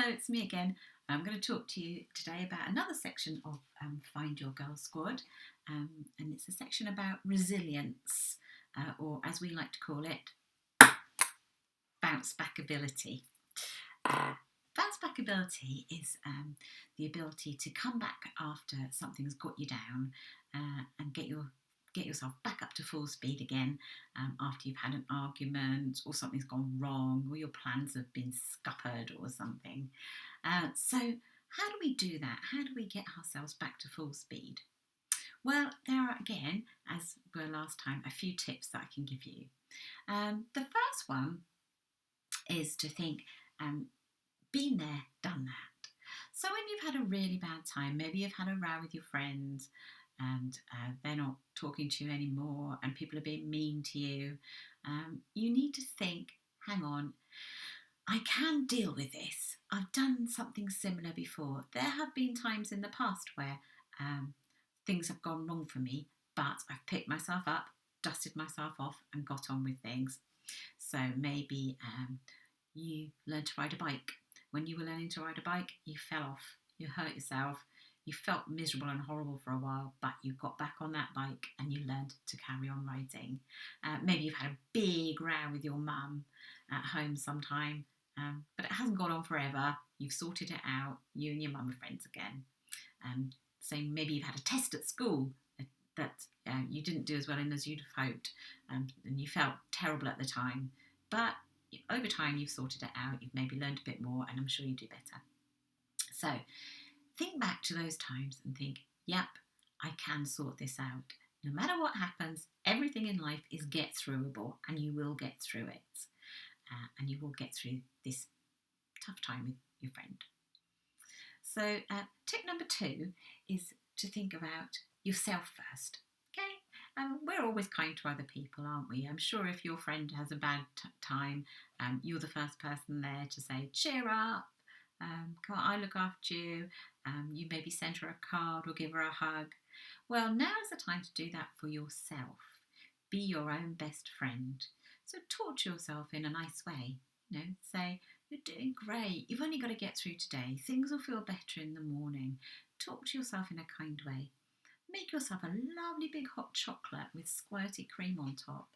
Hello, it's me again. I'm going to talk to you today about another section of Find Your Girl Squad, and it's a section about resilience, or as we like to call it, bounce back ability. Bounce back ability is the ability to come back after something's got you down and get yourself back up to full speed again after you've had an argument or something's gone wrong or your plans have been scuppered or something. So how do we do that? How do we get ourselves back to full speed? Well, there are, again, as were last time, a few tips that I can give you. The first one is to think, been there, done that. So when you've had a really bad time, maybe you've had a row with your friends and they're not talking to you anymore and people are being mean to you, you need to think, hang on, I can deal with this. I've done something similar before. There have been times in the past where things have gone wrong for me, but I've picked myself up, dusted myself off and got on with things. So maybe you learned to ride a bike. When you were learning to ride a bike, you fell off, you hurt yourself, you felt miserable and horrible for a while, but you got back on that bike and you learned to carry on riding. Maybe you've had a big row with your mum at home sometime, but it hasn't gone on forever. You've sorted it out. You and your mum are friends again. So maybe you've had a test at school that you didn't do as well in as you'd have hoped, and you felt terrible at the time, but over time you've sorted it out, you've maybe learned a bit more, and I'm sure you do better. So think back to those times and think, yep, I can sort this out. No matter what happens, everything in life is get throughable, and you will get through it. And you will get through this tough time with your friend. So tip number 2 is to think about yourself first. Okay, we're always kind to other people, aren't we? I'm sure if your friend has a bad time, you're the first person there to say, cheer up, come on, I look after you. You maybe send her a card or give her a hug. Well, now's the time to do that for yourself. Be your own best friend. So talk to yourself in a nice way. Say, you're doing great. You've only got to get through today. Things will feel better in the morning. Talk to yourself in a kind way. Make yourself a lovely big hot chocolate with squirty cream on top.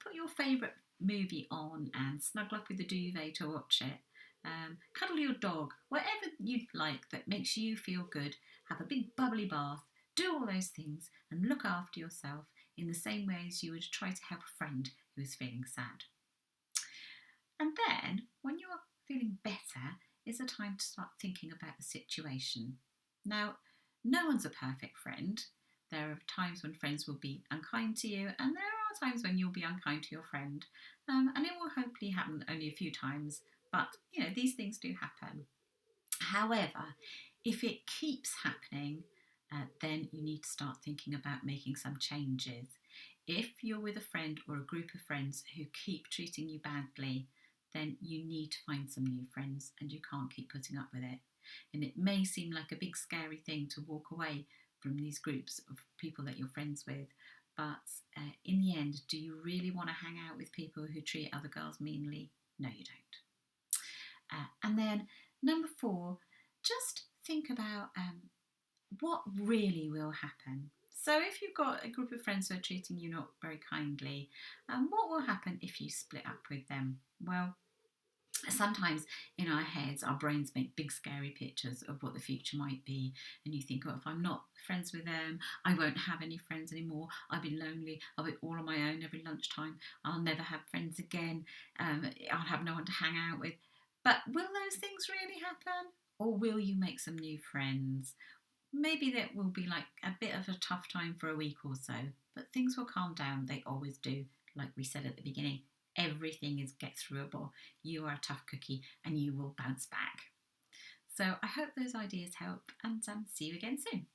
Put your favourite movie on and snuggle up with the duvet to watch it. Cuddle your dog. Whatever you'd like that makes you feel good. Have a big bubbly bath. Do all those things and look after yourself in the same way as you would try to help a friend who is feeling sad. And then, when you're feeling better, it's a time to start thinking about the situation. Now, no one's a perfect friend. There are times when friends will be unkind to you, and there are times when you'll be unkind to your friend. And it will hopefully happen only a few times, but these things do happen. However, if it keeps happening, then you need to start thinking about making some changes. If you're with a friend or a group of friends who keep treating you badly, then you need to find some new friends and you can't keep putting up with it. And it may seem like a big scary thing to walk away from these groups of people that you're friends with, but in the end, do you really want to hang out with people who treat other girls meanly? No, you don't. And then number 4, just think about what really will happen. So if you've got a group of friends who are treating you not very kindly, what will happen if you split up with them? Well, sometimes in our heads, our brains make big scary pictures of what the future might be, and you think, oh, if I'm not friends with them, I won't have any friends anymore, I'll be lonely, I'll be all on my own every lunchtime, I'll never have friends again, I'll have no one to hang out with. But will those things really happen? Or will you make some new friends? Maybe that will be like a bit of a tough time for a week or so, but things will calm down. They always do. Like we said at the beginning, everything is get throughable. You are a tough cookie and you will bounce back. So I hope those ideas help, and see you again soon.